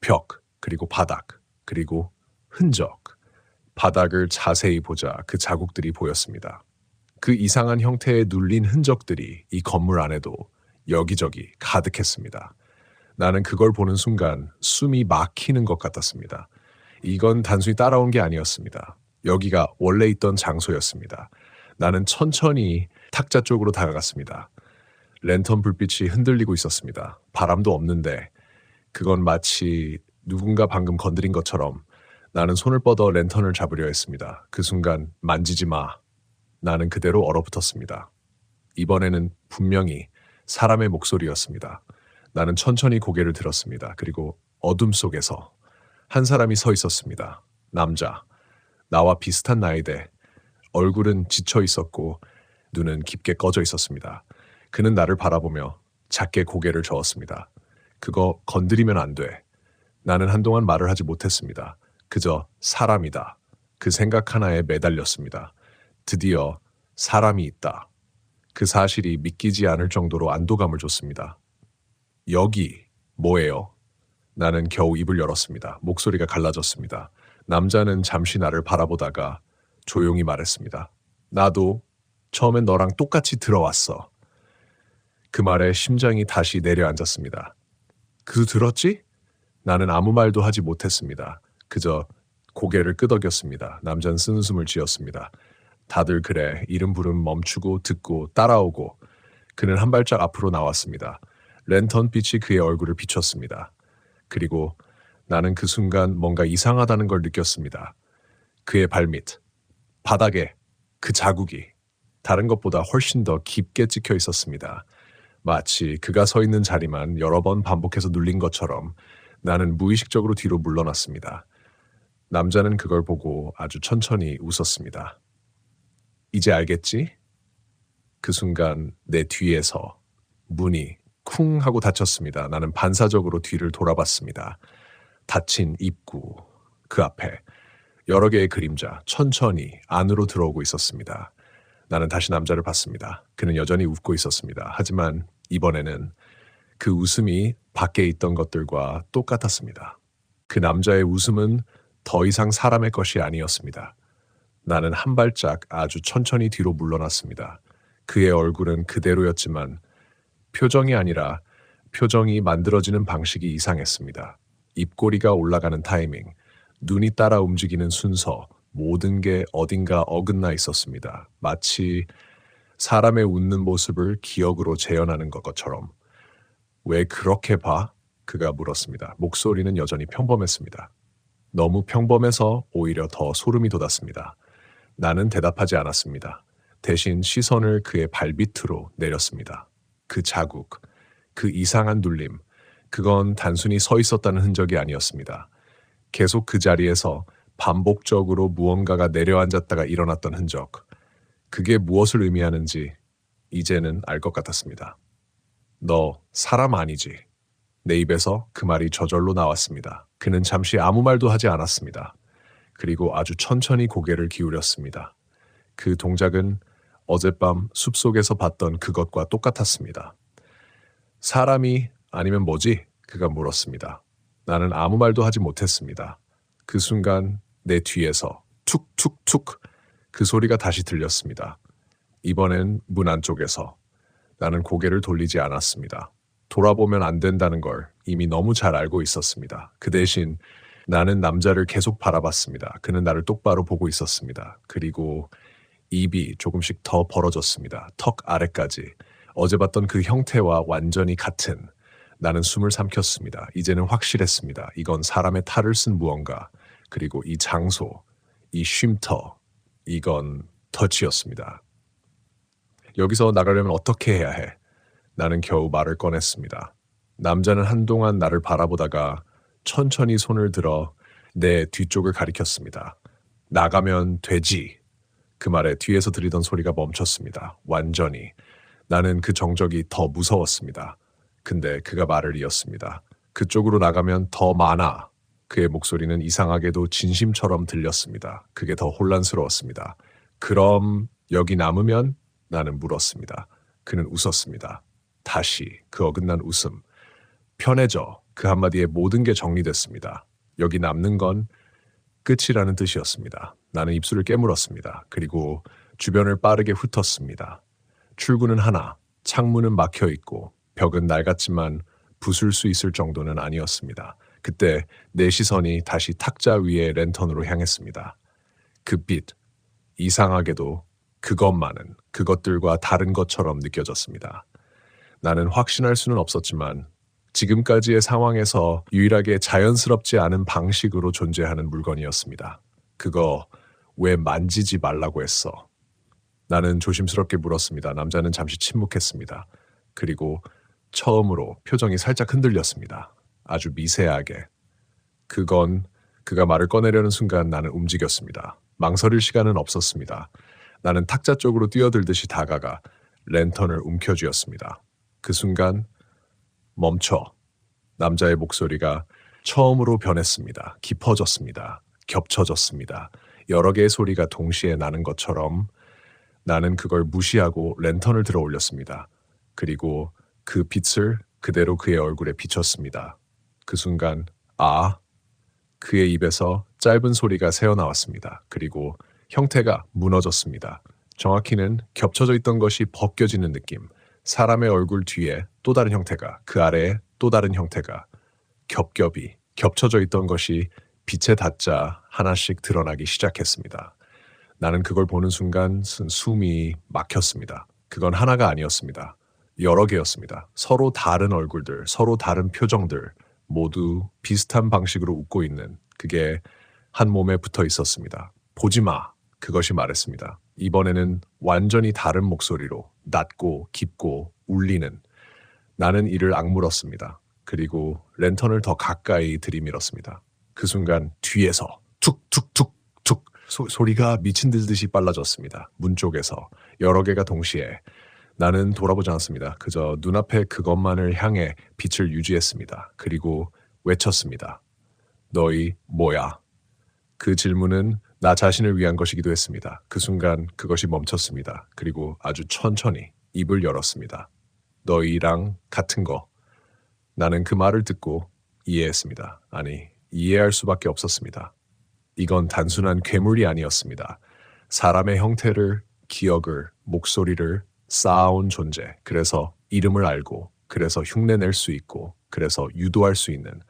벽, 그리고 바닥, 그리고 흔적. 바닥을 자세히 보자 그 자국들이 보였습니다. 그 이상한 형태의 눌린 흔적들이 이 건물 안에도 여기저기 가득했습니다. 나는 그걸 보는 순간 숨이 막히는 것 같았습니다. 이건 단순히 따라온 게 아니었습니다. 여기가 원래 있던 장소였습니다. 나는 천천히 탁자 쪽으로 다가갔습니다. 랜턴 불빛이 흔들리고 있었습니다. 바람도 없는데 그건 마치 누군가 방금 건드린 것처럼 나는 손을 뻗어 랜턴을 잡으려 했습니다. 그 순간 만지지 마. 나는 그대로 얼어붙었습니다. 이번에는 분명히 사람의 목소리였습니다. 나는 천천히 고개를 들었습니다. 그리고 어둠 속에서 한 사람이 서 있었습니다. 남자. 나와 비슷한 나이대. 얼굴은 지쳐 있었고 눈은 깊게 꺼져 있었습니다. 그는 나를 바라보며 작게 고개를 저었습니다. 그거 건드리면 안 돼. 나는 한동안 말을 하지 못했습니다. 그저 사람이다. 그 생각 하나에 매달렸습니다. 드디어 사람이 있다. 그 사실이 믿기지 않을 정도로 안도감을 줬습니다. 여기 뭐예요? 나는 겨우 입을 열었습니다. 목소리가 갈라졌습니다. 남자는 잠시 나를 바라보다가 조용히 말했습니다. 나도 처음엔 너랑 똑같이 들어왔어. 그 말에 심장이 다시 내려앉았습니다. 그 들었지? 나는 아무 말도 하지 못했습니다. 그저 고개를 끄덕였습니다. 남자는 쓴 웃음을 지었습니다. 다들 그래. 이름 부름 멈추고 듣고 따라오고. 그는 한 발짝 앞으로 나왔습니다. 랜턴 빛이 그의 얼굴을 비췄습니다. 그리고 나는 그 순간 뭔가 이상하다는 걸 느꼈습니다. 그의 발밑, 바닥에 그 자국이 다른 것보다 훨씬 더 깊게 찍혀 있었습니다. 마치 그가 서 있는 자리만 여러 번 반복해서 눌린 것처럼 나는 무의식적으로 뒤로 물러났습니다. 남자는 그걸 보고 아주 천천히 웃었습니다. 이제 알겠지? 그 순간 내 뒤에서 문이 쿵 하고 닫혔습니다. 나는 반사적으로 뒤를 돌아봤습니다. 닫힌 입구, 그 앞에 여러 개의 그림자 천천히 안으로 들어오고 있었습니다. 나는 다시 남자를 봤습니다. 그는 여전히 웃고 있었습니다. 하지만 이번에는 그 웃음이 밖에 있던 것들과 똑같았습니다. 그 남자의 웃음은 더 이상 사람의 것이 아니었습니다. 나는 한 발짝 아주 천천히 뒤로 물러났습니다. 그의 얼굴은 그대로였지만 표정이 아니라 표정이 만들어지는 방식이 이상했습니다. 입꼬리가 올라가는 타이밍, 눈이 따라 움직이는 순서, 모든 게 어딘가 어긋나 있었습니다. 마치 사람의 웃는 모습을 기억으로 재현하는 것처럼. 왜 그렇게 봐? 그가 물었습니다. 목소리는 여전히 평범했습니다. 너무 평범해서 오히려 더 소름이 돋았습니다. 나는 대답하지 않았습니다. 대신 시선을 그의 발밑으로 내렸습니다. 그 자국, 그 이상한 눌림, 그건 단순히 서 있었다는 흔적이 아니었습니다. 계속 그 자리에서 반복적으로 무언가가 내려앉았다가 일어났던 흔적. 그게 무엇을 의미하는지 이제는 알 것 같았습니다. 너 사람 아니지? 내 입에서 그 말이 저절로 나왔습니다. 그는 잠시 아무 말도 하지 않았습니다. 그리고 아주 천천히 고개를 기울였습니다. 그 동작은 어젯밤 숲속에서 봤던 그것과 똑같았습니다. 사람이 아니면 뭐지? 그가 물었습니다. 나는 아무 말도 하지 못했습니다. 그 순간 내 뒤에서 툭툭툭 그 소리가 다시 들렸습니다. 이번엔 문 안쪽에서. 나는 고개를 돌리지 않았습니다. 돌아보면 안 된다는 걸 이미 너무 잘 알고 있었습니다. 그 대신 나는 남자를 계속 바라봤습니다. 그는 나를 똑바로 보고 있었습니다. 그리고 입이 조금씩 더 벌어졌습니다. 턱 아래까지. 어제 봤던 그 형태와 완전히 같은. 나는 숨을 삼켰습니다. 이제는 확실했습니다. 이건 사람의 탈을 쓴 무언가. 그리고 이 장소, 이 쉼터, 이건 터치였습니다. 여기서 나가려면 어떻게 해야 해? 나는 겨우 말을 꺼냈습니다. 남자는 한동안 나를 바라보다가 천천히 손을 들어 내 뒤쪽을 가리켰습니다. 나가면 되지. 그 말에 뒤에서 들리던 소리가 멈췄습니다. 완전히. 나는 그 정적이 더 무서웠습니다. 근데 그가 말을 이었습니다. 그쪽으로 나가면 더 많아. 그의 목소리는 이상하게도 진심처럼 들렸습니다. 그게 더 혼란스러웠습니다. 그럼 여기 남으면? 나는 물었습니다. 그는 웃었습니다. 다시 그 어긋난 웃음. 편해져. 그 한마디에 모든 게 정리됐습니다. 여기 남는 건 끝이라는 뜻이었습니다. 나는 입술을 깨물었습니다. 그리고 주변을 빠르게 훑었습니다. 출구는 하나, 창문은 막혀 있고 벽은 낡았지만 부술 수 있을 정도는 아니었습니다. 그때 내 시선이 다시 탁자 위의 랜턴으로 향했습니다. 그 빛, 이상하게도 그것만은 그것들과 다른 것처럼 느껴졌습니다. 나는 확신할 수는 없었지만 지금까지의 상황에서 유일하게 자연스럽지 않은 방식으로 존재하는 물건이었습니다. 그거 왜 만지지 말라고 했어? 나는 조심스럽게 물었습니다. 남자는 잠시 침묵했습니다. 그리고 처음으로 표정이 살짝 흔들렸습니다. 아주 미세하게. 그가 말을 꺼내려는 순간 나는 움직였습니다. 망설일 시간은 없었습니다. 나는 탁자 쪽으로 뛰어들듯이 다가가 랜턴을 움켜쥐었습니다. 그 순간 멈춰. 남자의 목소리가 처음으로 변했습니다. 깊어졌습니다. 겹쳐졌습니다. 여러 개의 소리가 동시에 나는 것처럼 나는 그걸 무시하고 랜턴을 들어 올렸습니다. 그리고 그 빛을 그대로 그의 얼굴에 비췄습니다. 그 순간 그의 입에서 짧은 소리가 새어나왔습니다. 그리고 형태가 무너졌습니다. 정확히는 겹쳐져 있던 것이 벗겨지는 느낌. 사람의 얼굴 뒤에 또 다른 형태가, 그 아래에 또 다른 형태가 겹겹이 겹쳐져 있던 것이 빛에 닿자 하나씩 드러나기 시작했습니다. 나는 그걸 보는 순간 숨이 막혔습니다. 그건 하나가 아니었습니다. 여러 개였습니다. 서로 다른 얼굴들, 서로 다른 표정들, 모두 비슷한 방식으로 웃고 있는 그게 한 몸에 붙어 있었습니다. 보지 마. 그것이 말했습니다. 이번에는 완전히 다른 목소리로 낮고 깊고 울리는. 나는 이를 악물었습니다. 그리고 랜턴을 더 가까이 들이밀었습니다. 그 순간 뒤에서 툭툭툭툭 소리가 미친 듯이 빨라졌습니다. 문 쪽에서 여러 개가 동시에. 나는 돌아보지 않았습니다. 그저 눈앞에 그것만을 향해 빛을 유지했습니다. 그리고 외쳤습니다. 너희 뭐야? 그 질문은 나 자신을 위한 것이기도 했습니다. 그 순간 그것이 멈췄습니다. 그리고 아주 천천히 입을 열었습니다. 너희랑 같은 거. 나는 그 말을 듣고 이해했습니다. 아니, 이해할 수밖에 없었습니다. 이건 단순한 괴물이 아니었습니다. 사람의 형태를, 기억을, 목소리를 쌓아온 존재. 그래서 이름을 알고, 그래서 흉내낼 수 있고, 그래서 유도할 수 있는.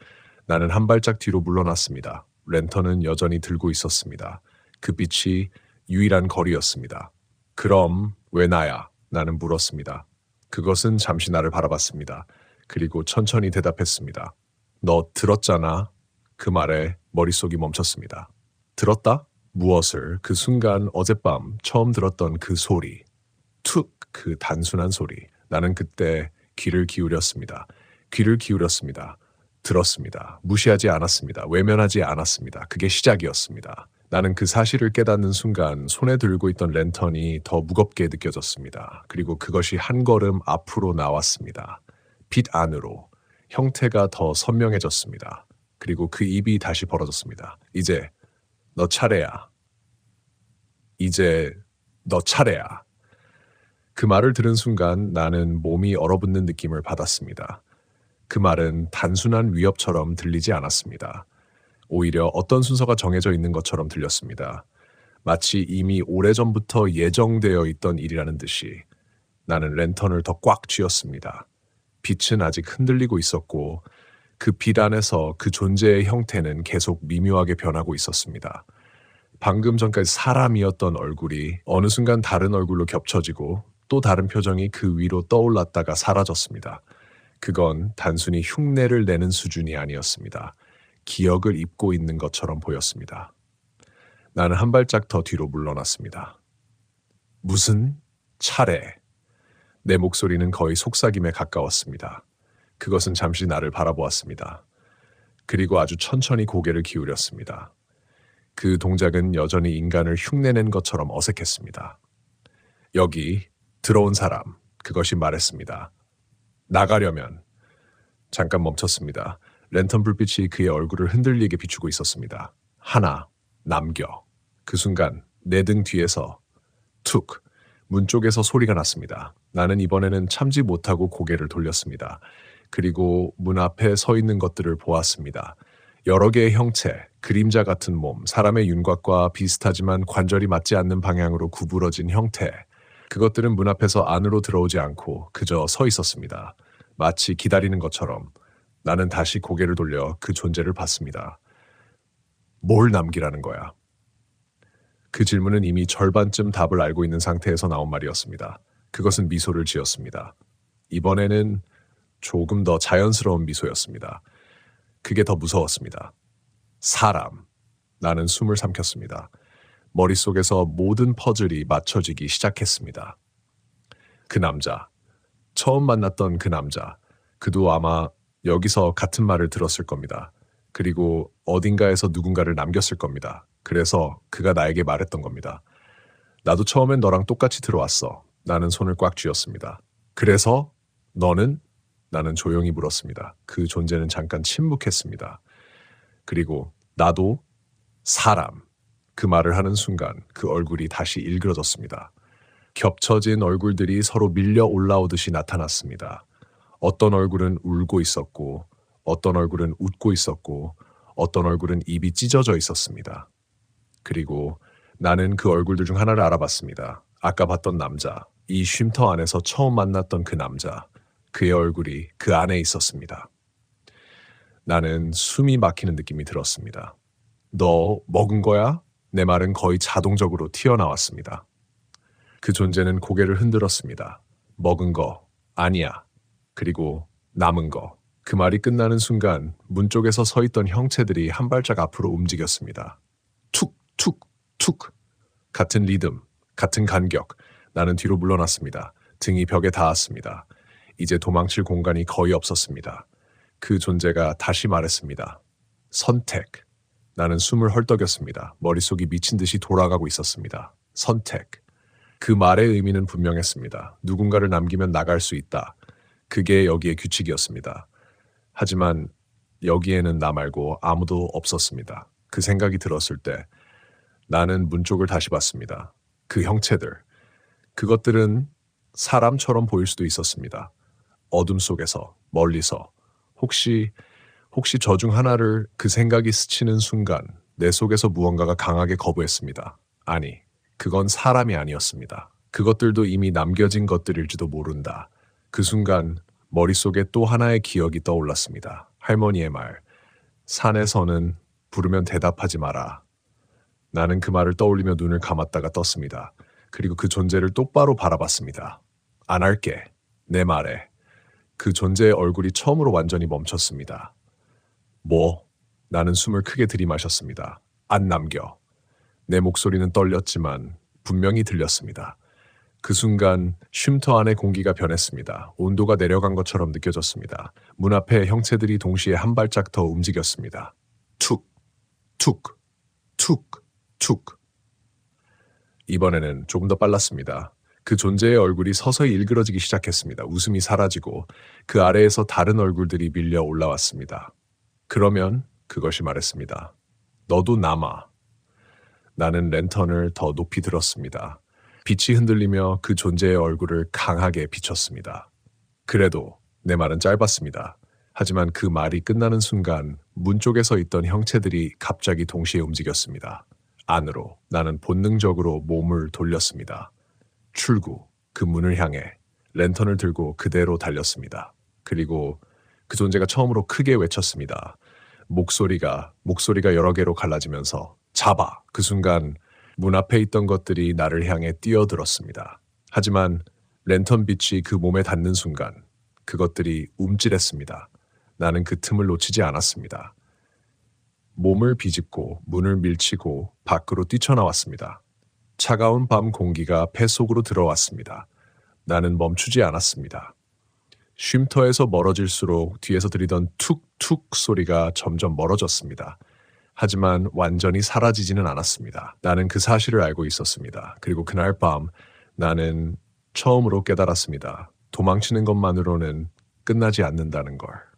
나는 한 발짝 뒤로 물러났습니다. 랜턴은 여전히 들고 있었습니다. 그 빛이 유일한 거리였습니다. 그럼 왜 나야? 나는 물었습니다. 그것은 잠시 나를 바라봤습니다. 그리고 천천히 대답했습니다. 너 들었잖아. 그 말에 머릿속이 멈췄습니다. 들었다? 무엇을? 그 순간 어젯밤 처음 들었던 그 소리. 툭! 그 단순한 소리. 나는 그때 귀를 기울였습니다. 귀를 기울였습니다. 들었습니다. 무시하지 않았습니다. 외면하지 않았습니다. 그게 시작이었습니다. 나는 그 사실을 깨닫는 순간 손에 들고 있던 랜턴이 더 무겁게 느껴졌습니다. 그리고 그것이 한 걸음 앞으로 나왔습니다. 빛 안으로. 형태가 더 선명해졌습니다. 그리고 그 입이 다시 벌어졌습니다. 이제 너 차례야. 이제 너 차례야. 그 말을 들은 순간 나는 몸이 얼어붙는 느낌을 받았습니다. 그 말은 단순한 위협처럼 들리지 않았습니다. 오히려 어떤 순서가 정해져 있는 것처럼 들렸습니다. 마치 이미 오래전부터 예정되어 있던 일이라는 듯이 나는 랜턴을 더 꽉 쥐었습니다. 빛은 아직 흔들리고 있었고 그 빛 안에서 그 존재의 형태는 계속 미묘하게 변하고 있었습니다. 방금 전까지 사람이었던 얼굴이 어느 순간 다른 얼굴로 겹쳐지고 또 다른 표정이 그 위로 떠올랐다가 사라졌습니다. 그건 단순히 흉내를 내는 수준이 아니었습니다. 기억을 입고 있는 것처럼 보였습니다. 나는 한 발짝 더 뒤로 물러났습니다. 무슨 차례? 내 목소리는 거의 속삭임에 가까웠습니다. 그것은 잠시 나를 바라보았습니다. 그리고 아주 천천히 고개를 기울였습니다. 그 동작은 여전히 인간을 흉내낸 것처럼 어색했습니다. 여기 들어온 사람, 그것이 말했습니다. 나가려면. 잠깐 멈췄습니다. 랜턴 불빛이 그의 얼굴을 흔들리게 비추고 있었습니다. 하나, 남겨. 그 순간 내 등 뒤에서 툭, 문 쪽에서 소리가 났습니다. 나는 이번에는 참지 못하고 고개를 돌렸습니다. 그리고 문 앞에 서 있는 것들을 보았습니다. 여러 개의 형체, 그림자 같은 몸, 사람의 윤곽과 비슷하지만 관절이 맞지 않는 방향으로 구부러진 형태. 그것들은 문 앞에서 안으로 들어오지 않고 그저 서 있었습니다. 마치 기다리는 것처럼. 나는 다시 고개를 돌려 그 존재를 봤습니다. 뭘 남기라는 거야? 그 질문은 이미 절반쯤 답을 알고 있는 상태에서 나온 말이었습니다. 그것은 미소를 지었습니다. 이번에는 조금 더 자연스러운 미소였습니다. 그게 더 무서웠습니다. 사람. 나는 숨을 삼켰습니다. 머릿속에서 모든 퍼즐이 맞춰지기 시작했습니다. 그 남자. 처음 만났던 그 남자. 그도 아마 여기서 같은 말을 들었을 겁니다. 그리고 어딘가에서 누군가를 남겼을 겁니다. 그래서 그가 나에게 말했던 겁니다. 나도 처음엔 너랑 똑같이 들어왔어. 나는 손을 꽉 쥐었습니다. 그래서 너는? 나는 조용히 물었습니다. 그 존재는 잠깐 침묵했습니다. 그리고 나도 사람. 그 말을 하는 순간 그 얼굴이 다시 일그러졌습니다. 겹쳐진 얼굴들이 서로 밀려 올라오듯이 나타났습니다. 어떤 얼굴은 울고 있었고 어떤 얼굴은 웃고 있었고 어떤 얼굴은 입이 찢어져 있었습니다. 그리고 나는 그 얼굴들 중 하나를 알아봤습니다. 아까 봤던 남자, 이 쉼터 안에서 처음 만났던 그 남자, 그의 얼굴이 그 안에 있었습니다. 나는 숨이 막히는 느낌이 들었습니다. 너 먹은 거야? 내 말은 거의 자동적으로 튀어나왔습니다. 그 존재는 고개를 흔들었습니다. 먹은 거, 아니야. 그리고 남은 거. 그 말이 끝나는 순간 문 쪽에서 서 있던 형체들이 한 발짝 앞으로 움직였습니다. 툭, 툭, 툭. 같은 리듬, 같은 간격. 나는 뒤로 물러났습니다. 등이 벽에 닿았습니다. 이제 도망칠 공간이 거의 없었습니다. 그 존재가 다시 말했습니다. 선택. 나는 숨을 헐떡였습니다. 머릿속이 미친 듯이 돌아가고 있었습니다. 선택. 그 말의 의미는 분명했습니다. 누군가를 남기면 나갈 수 있다. 그게 여기의 규칙이었습니다. 하지만 여기에는 나 말고 아무도 없었습니다. 그 생각이 들었을 때 나는 문 쪽을 다시 봤습니다. 그 형체들. 그것들은 사람처럼 보일 수도 있었습니다. 어둠 속에서, 멀리서. 혹시 저 중 하나를 그 생각이 스치는 순간 내 속에서 무언가가 강하게 거부했습니다. 아니, 그건 사람이 아니었습니다. 그것들도 이미 남겨진 것들일지도 모른다. 그 순간 머릿속에 또 하나의 기억이 떠올랐습니다. 할머니의 말. 산에서는 부르면 대답하지 마라. 나는 그 말을 떠올리며 눈을 감았다가 떴습니다. 그리고 그 존재를 똑바로 바라봤습니다. 안 할게. 내 말에. 그 존재의 얼굴이 처음으로 완전히 멈췄습니다. 뭐? 나는 숨을 크게 들이마셨습니다. 안 남겨. 내 목소리는 떨렸지만 분명히 들렸습니다. 그 순간 쉼터 안의 공기가 변했습니다. 온도가 내려간 것처럼 느껴졌습니다. 문 앞에 형체들이 동시에 한 발짝 더 움직였습니다. 툭, 툭, 툭, 툭. 이번에는 조금 더 빨랐습니다. 그 존재의 얼굴이 서서히 일그러지기 시작했습니다. 웃음이 사라지고 그 아래에서 다른 얼굴들이 밀려 올라왔습니다. 그러면 그것이 말했습니다. 너도 남아. 나는 랜턴을 더 높이 들었습니다. 빛이 흔들리며 그 존재의 얼굴을 강하게 비췄습니다. 그래도 내 말은 짧았습니다. 하지만 그 말이 끝나는 순간 문 쪽에 서 있던 형체들이 갑자기 동시에 움직였습니다. 안으로 나는 본능적으로 몸을 돌렸습니다. 출구, 그 문을 향해 랜턴을 들고 그대로 달렸습니다. 그리고 그 존재가 처음으로 크게 외쳤습니다. 목소리가 여러 개로 갈라지면서 잡아! 그 순간 문 앞에 있던 것들이 나를 향해 뛰어들었습니다. 하지만 랜턴 빛이 그 몸에 닿는 순간 그것들이 움찔했습니다. 나는 그 틈을 놓치지 않았습니다. 몸을 비집고 문을 밀치고 밖으로 뛰쳐나왔습니다. 차가운 밤 공기가 폐 속으로 들어왔습니다. 나는 멈추지 않았습니다. 쉼터에서 멀어질수록 뒤에서 들리던 툭툭 소리가 점점 멀어졌습니다. 하지만 완전히 사라지지는 않았습니다. 나는 그 사실을 알고 있었습니다. 그리고 그날 밤 나는 처음으로 깨달았습니다. 도망치는 것만으로는 끝나지 않는다는 걸.